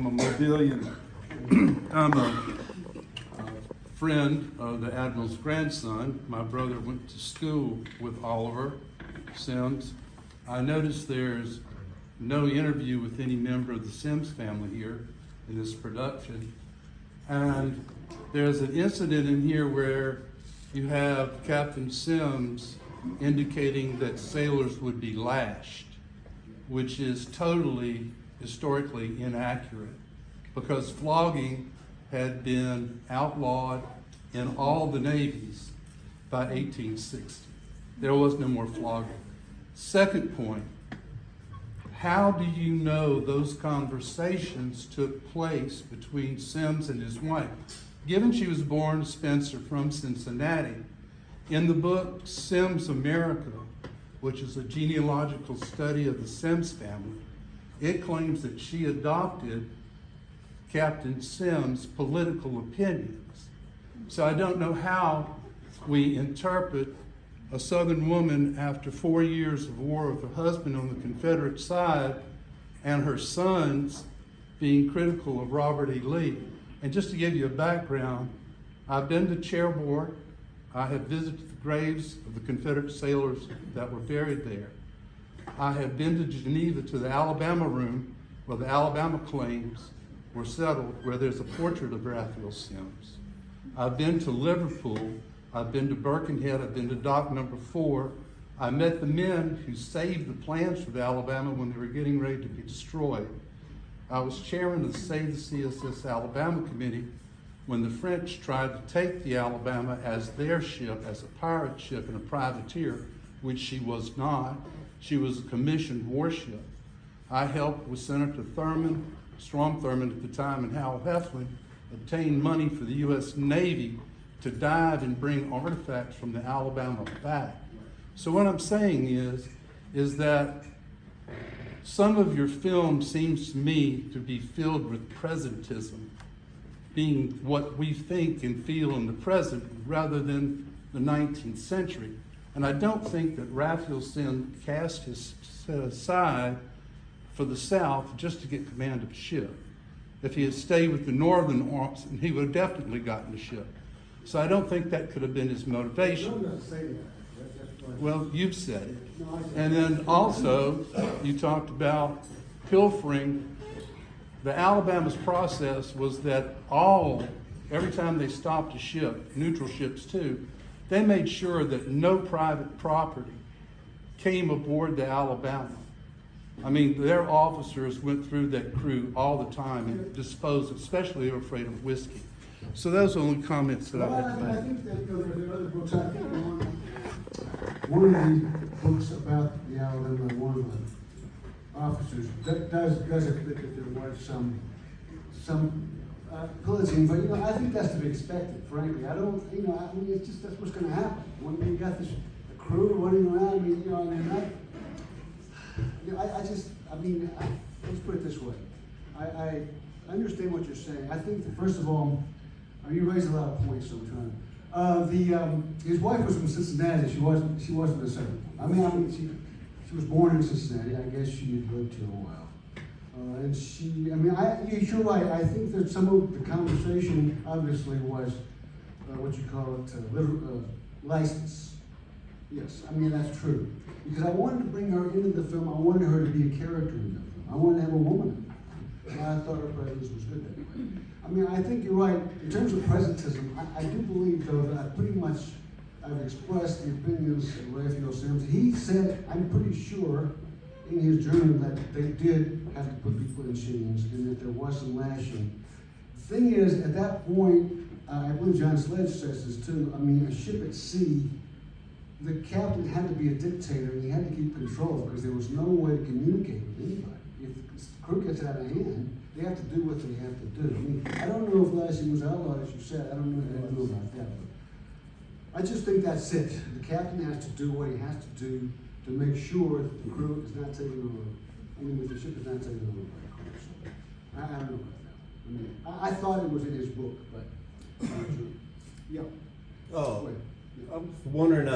a Mobilian. I'm a friend of the Admiral's grandson. My brother went to school with Oliver Sims. I noticed there's no interview with any member of the Sims family here in this production. And there's an incident in here where you have Captain Sims indicating that sailors would be lashed, which is totally historically inaccurate, because flogging had been outlawed in all the navies by 1860. There was no more flogging. Second point, how do you know those conversations took place between Sims and his wife? Given she was born Spencer from Cincinnati, in the book Sims America, which is a genealogical study of the Sims family, it claims that she adopted Captain Sims' political opinions. So I don't know how we interpret a Southern woman after 4 years of war with her husband on the Confederate side and her sons being critical of Robert E. Lee. And just to give you a background, I've been to Cherbourg. I have visited the graves of the Confederate sailors that were buried there. I have been to Geneva to the Alabama room where the Alabama claims were settled, where there's a portrait of Raphael Sims. I've been to Liverpool. I've been to Birkenhead. I've been to Dock Number 4. I met the men who saved the plans for the Alabama when they were getting ready to be destroyed. I was chairman of the Save the CSS Alabama Committee when the French tried to take the Alabama as their ship, as a pirate ship and a privateer, which she was not. She was a commissioned warship. I helped with Senator Thurman, Strom Thurmond at the time, and Hal Heflin obtain money for the U.S. Navy to dive and bring artifacts from the Alabama back. So what I'm saying is that some of your film seems to me to be filled with presentism, being what we think and feel in the present rather than the 19th century. And I don't think that Raphael Sims cast his set aside for the South just to get command of a ship. If he had stayed with the Northern Arms, he would have definitely gotten the ship. So I don't think that could have been his motivation. I'm not saying that. Well, you've said it. And then also, you talked about pilfering. The Alabama's process was that every time they stopped a ship, neutral ships too, they made sure that no private property came aboard the Alabama. I mean, their officers went through that crew all the time and disposed, especially they were afraid of whiskey. So those are the only comments that I had to I make. think that there are other books. I think one of the books about the Alabama, one of the officers does admit that there was some pillaging, but I think that's to be expected. Frankly, I don't. I mean, it's just that's what's going to happen when you got this crew running around. Let's put it this way. I understand what you're saying. I think that first of all, you raised a lot of points, so I'm trying. His wife was from Cincinnati. She wasn't a Southern. She was born in Cincinnati. I guess she had lived here a while. You're right. I think that some of the conversation obviously was what you call it, license. Yes, that's true. Because I wanted to bring her into the film. I wanted her to be a character in the film. I wanted to have a woman in it. And I thought her presence was good that way. I think you're right. In terms of presentism, I do believe, though, that I've expressed the opinions of Raphael Sims. He said, I'm pretty sure, in his journal that they did have to put people in chains and that there was some lashing. The thing is, at that point, I believe John Sledge says this too, a ship at sea, the captain had to be a dictator and he had to keep control because there was no way to communicate with anybody. If the crew gets out of hand, they have to do what they have to do. I don't know if lashing was outlawed, as you said. I don't know about that. But I just think that's it. The captain has to do what he has to do to make sure that the crew is not taken over. That the ship is not taken over by a crew. So I don't know about that. I thought it was in his book, but yeah. Oh, I'm wondering.